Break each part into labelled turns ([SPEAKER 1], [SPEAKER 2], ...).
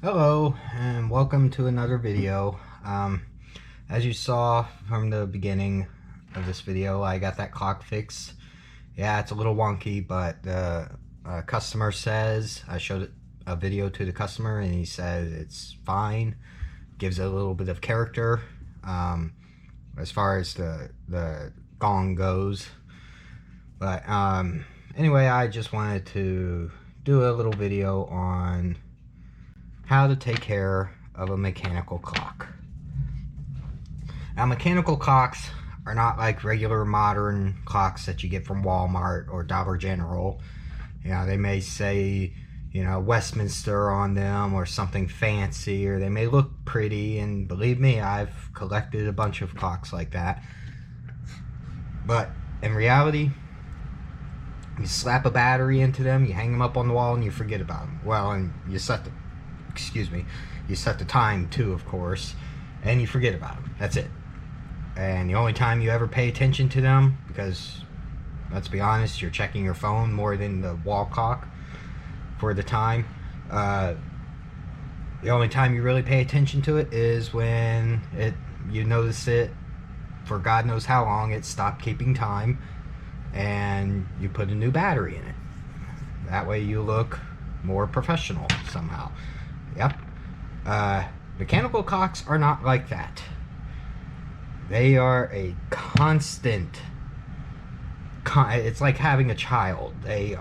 [SPEAKER 1] Hello and welcome to another video. As you saw from the beginning of this video, I got that clock fixed. Yeah, it's a little wonky, but the customer says, I showed a video to the customer and he says it's fine. Gives it a little bit of character as far as the gong goes. But anyway, I just wanted to do a little video on how to take care of a mechanical clock. Now, mechanical clocks are not like regular modern clocks that you get from Walmart or Dollar General. You know, they may say, you know, Westminster on them or something fancy, or they may look pretty, and believe me, I've collected a bunch of clocks like that. But in reality, you slap a battery into them, you hang them up on the wall, and you forget about them. Well, and you set the time too, of course, and you forget about them. That's it. And the only time you ever pay attention to them, because let's be honest, you're checking your phone more than the wall clock for the time. The only time you really pay attention to it is when you notice it for God knows how long it stopped keeping time, and you put a new battery in it. That way you look more professional somehow. Yep. Mechanical clocks are not like that. They are a constant. It's like having a child. They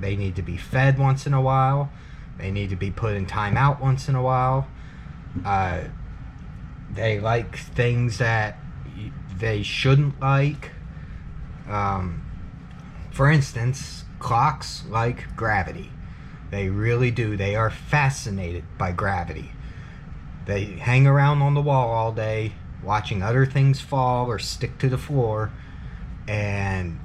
[SPEAKER 1] need to be fed once in a while. They need to be put in timeout once in a while. They like things that they shouldn't like. For instance, clocks like gravity. They really do. They are fascinated by gravity. They hang around on the wall all day, watching other things fall or stick to the floor, and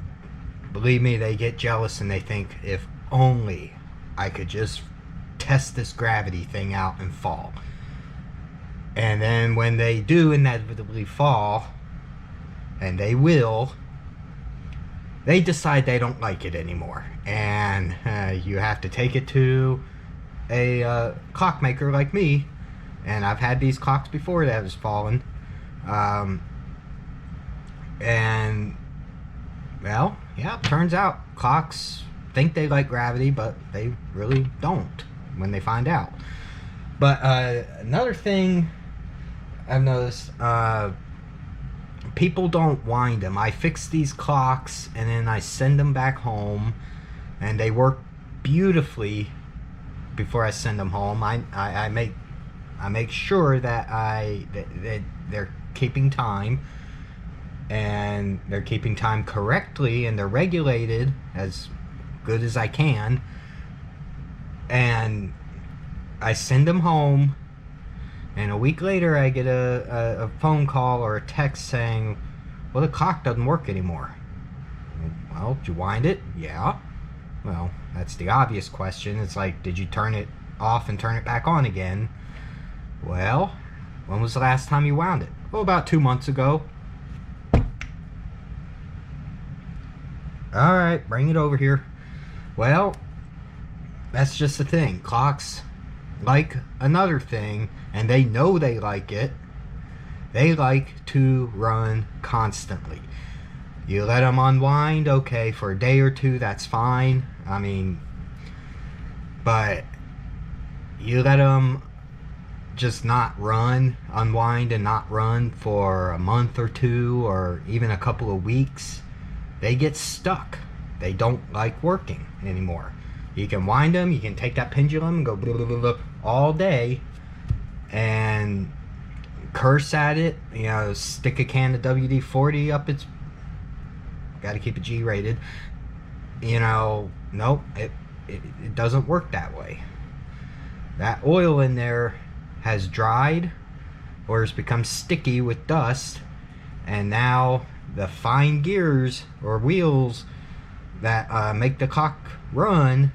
[SPEAKER 1] believe me, they get jealous and they think, if only I could just test this gravity thing out and fall. And then when they do inevitably fall, and they will, they decide they don't like it anymore, and you have to take it to a clockmaker like me. And I've had these clocks before that has fallen, and well, yeah, turns out clocks think they like gravity, but they really don't when they find out. But another thing I've noticed, people don't wind them. I fix these clocks and then I send them back home, and they work beautifully before I send them home. I make sure that they're keeping time, and they're keeping time correctly, and they're regulated as good as I can, and I send them home. And a week later, I get a phone call or a text saying, well, the clock doesn't work anymore. Well, did you wind it? Yeah. Well, that's the obvious question. It's like, did you turn it off and turn it back on again? Well, when was the last time you wound it? Oh, about 2 months ago. Alright, bring it over here. Well, that's just the thing. Clocks like another thing, and they know they like it. They like to run constantly. You let them unwind, okay, for a day or two, that's fine. I mean, but you let them just not run, unwind and not run for a month or two, or even a couple of weeks, they get stuck. They don't like working anymore. You can wind them, you can take that pendulum and go blah, blah, blah, blah, all day and curse at it, you know, stick a can of WD-40 up its, gotta keep it G-rated, you know. Nope, it doesn't work that way. That oil in there has dried or has become sticky with dust, and now the fine gears or wheels that make the clock run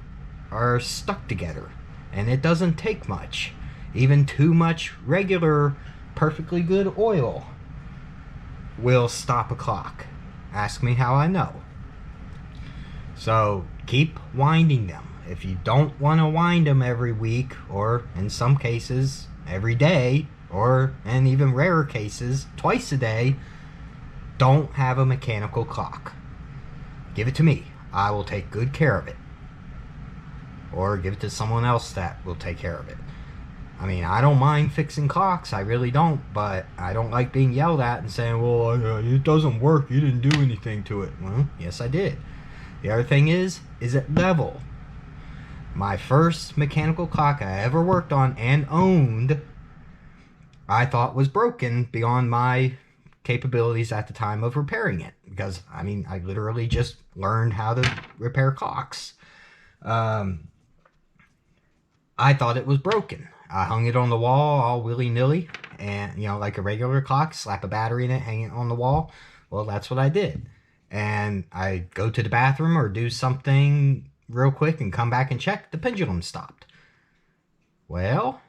[SPEAKER 1] are stuck together, and it doesn't take much. Even too much regular perfectly good oil will stop a clock. Ask me how I know. So keep winding them. if you don't want to wind them every week, or in some cases every day, or in even rarer cases twice a day, don't have a mechanical clock. Give it to me. I will take good care of it. Or give it to someone else that will take care of it. I mean, I don't mind fixing clocks, I really don't, but I don't like being yelled at and saying, well, it doesn't work, you didn't do anything to it. Well, yes I did. The other thing is it level? My first mechanical clock I ever worked on and owned, I thought was broken beyond my capabilities at the time of repairing it. Because, I mean, I literally just learned how to repair clocks. I thought it was broken. I hung it on the wall all willy-nilly, and, you know, like a regular clock, slap a battery in it, hang it on the wall. Well, that's what I did. And I go to the bathroom or do something real quick and come back and check, the pendulum stopped. Well,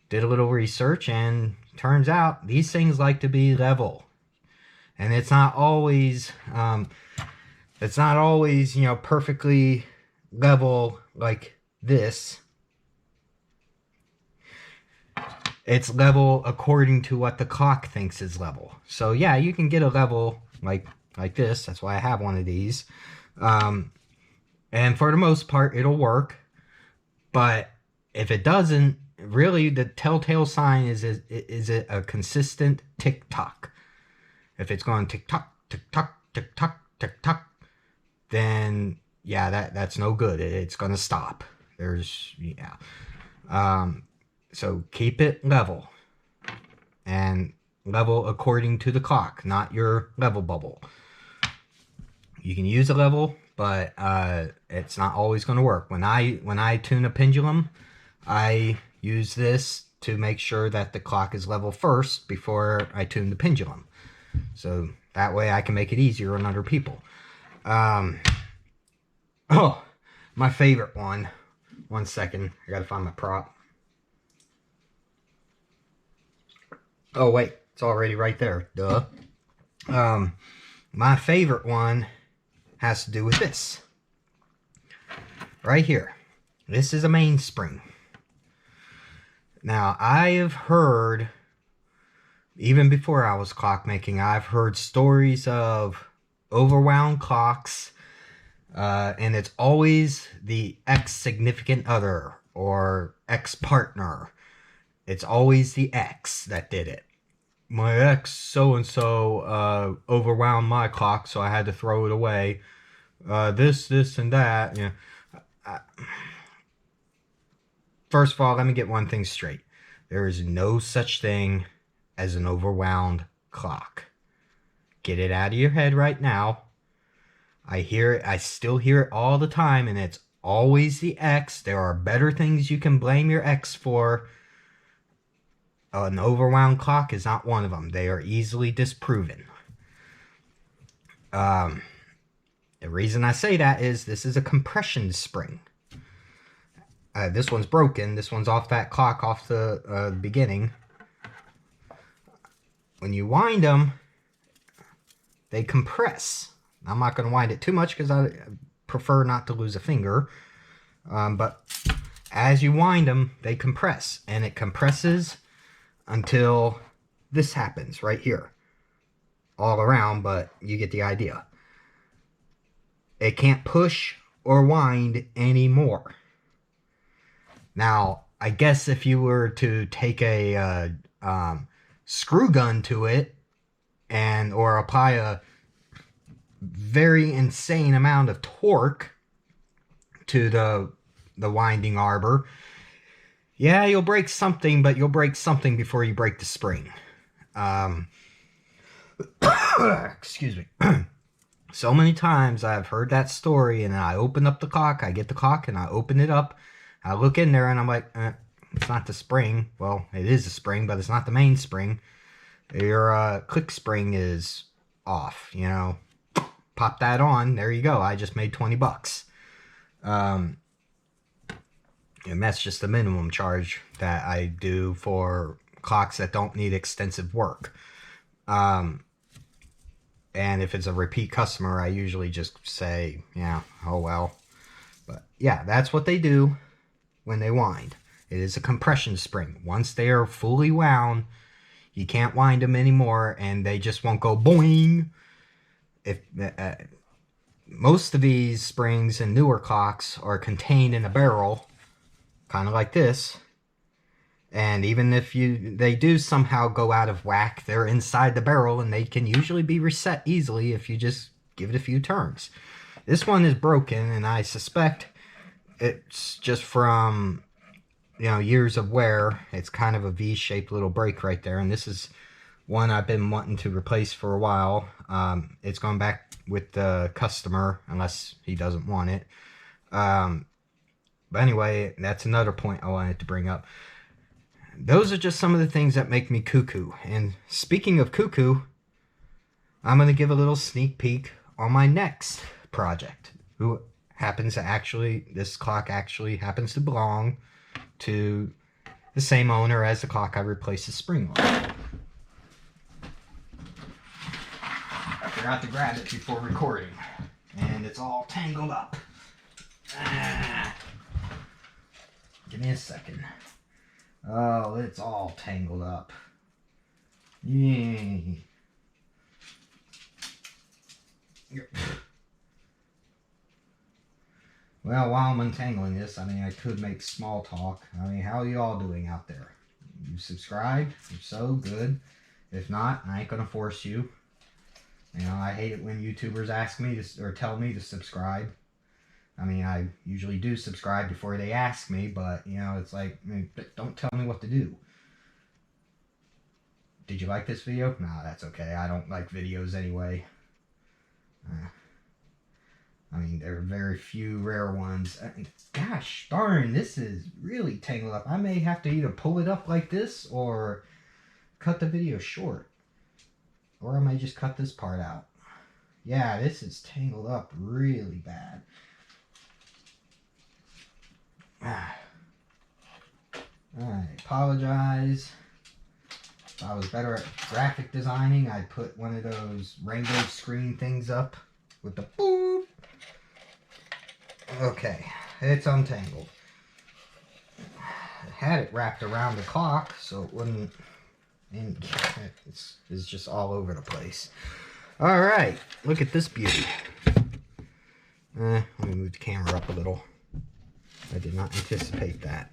[SPEAKER 1] did a little research, and turns out these things like to be level. And it's not always, you know, perfectly level like this. It's level according to what the clock thinks is level. So yeah, you can get a level like this. That's why I have one of these. And for the most part, it'll work. But if it doesn't, really the telltale sign is it a consistent tick-tock. If it's going tick-tock, tick-tock, tick-tock, tick-tock, then yeah, that's no good. It's going to stop. So keep it level. And level according to the clock, not your level bubble. You can use a level, but it's not always going to work. When I tune a pendulum, I use this to make sure that the clock is level first before I tune the pendulum. So that way I can make it easier on other people. Oh, my favorite one. 1 second, I gotta find my prop. Oh wait, it's already right there. Duh. My favorite one has to do with this. Right here. This is a mainspring. Now, I have heard, even before I was clockmaking, I've heard stories of overwound clocks, and it's always the ex-significant other or ex-partner. It's always the ex that did it. My ex so-and-so overwound my clock, so I had to throw it away. This, and that. You know, first of all, let me get one thing straight. There is no such thing as an overwound clock. Get it out of your head right now. I hear it. I still hear it all the time, and it's always the ex. There are better things you can blame your ex for. An overwound clock is not one of them. They are easily disproven. The reason I say that is this is a compression spring. This one's broken. This one's off that clock off the beginning. When you wind them, they compress. I'm not going to wind it too much because I prefer not to lose a finger. But as you wind them, they compress. And it compresses until this happens right here. All around, but you get the idea. It can't push or wind anymore. Now, I guess if you were to take a screw gun to it or apply a very insane amount of torque to the winding arbor, yeah, you'll break something, but you'll break something before you break the spring. Excuse me. So many times I've heard that story, and I open up the clock, I get the clock, and I open it up, I look in there, and I'm like, it's not the spring. Well, it is a spring, but it's not the main spring. Your click spring is off, you know. Pop that on, there you go. I just made 20 bucks. And that's just the minimum charge that I do for clocks that don't need extensive work. And if it's a repeat customer, I usually just say, yeah, oh well. But yeah, that's what they do when they wind. It is a compression spring. Once they are fully wound, you can't wind them anymore, and they just won't go boing. If most of these springs and newer clocks are contained in a barrel, kind of like this. And even if they do somehow go out of whack, they're inside the barrel, and they can usually be reset easily if you just give it a few turns. This one is broken, and I suspect it's just from, years of wear. It's kind of a V-shaped little break right there, and this is one I've been wanting to replace for a while. It's gone back with the customer, unless he doesn't want it. But anyway, that's another point I wanted to bring up. Those are just some of the things that make me cuckoo. And speaking of cuckoo, I'm going to give a little sneak peek on my next project. This clock actually happens to belong to the same owner as the clock I replaced the spring on. I forgot to grab it before recording, and it's all tangled up. Give me a second. Oh, it's all tangled up. Yay. Well, while I'm untangling this, I could make small talk. How are you all doing out there? You subscribed? If so, good. If not, I ain't gonna force you. I hate it when YouTubers ask me or tell me to subscribe. I usually do subscribe before they ask me, but, it's like, don't tell me what to do. Did you like this video? No, that's okay. I don't like videos anyway. There are very few rare ones. Gosh darn, this is really tangled up. I may have to either pull it up like this or cut the video short. Or I may just cut this part out. Yeah, this is tangled up really bad. I apologize. If I was better at graphic designing, I'd put one of those rainbow screen things up with the boop. Okay, it's untangled. I had it wrapped around the clock so it wouldn't, and it's just all over the place. Alright, look at this beauty. Let me move the camera up a little. I did not anticipate that.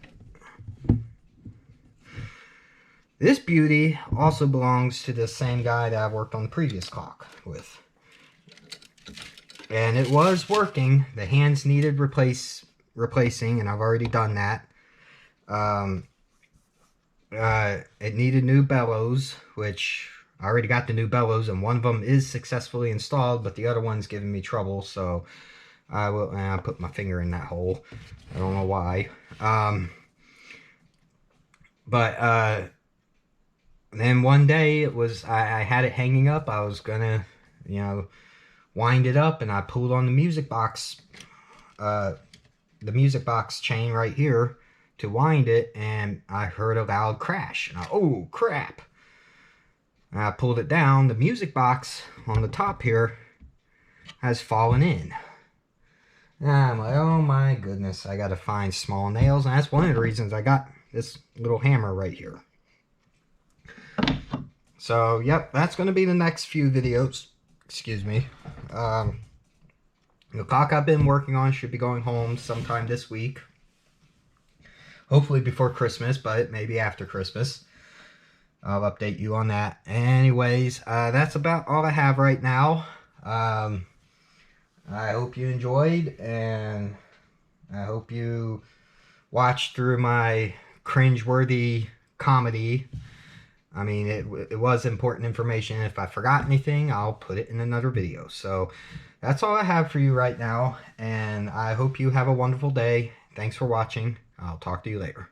[SPEAKER 1] This beauty also belongs to the same guy that I worked on the previous clock with. And it was working. The hands needed replacing, and I've already done that. It needed new bellows, which I already got the new bellows, and one of them is successfully installed, but the other one's giving me trouble, so I will put my finger in that hole. I don't know why. But then one day I had it hanging up. I was gonna, wind it up, and I pulled on the music box chain right here to wind it, and I heard a loud crash. And oh crap! And I pulled it down. The music box on the top here has fallen in. And I'm like, oh my goodness, I gotta find small nails, and that's one of the reasons I got this little hammer right here. So, yep, that's gonna be the next few videos. Excuse me. The clock I've been working on should be going home sometime this week. Hopefully before Christmas, but maybe after Christmas. I'll update you on that. Anyways, that's about all I have right now. I hope you enjoyed, and I hope you watched through my cringeworthy comedy. It was important information. If I forgot anything, I'll put it in another video. So that's all I have for you right now, and I hope you have a wonderful day. Thanks for watching. I'll talk to you later.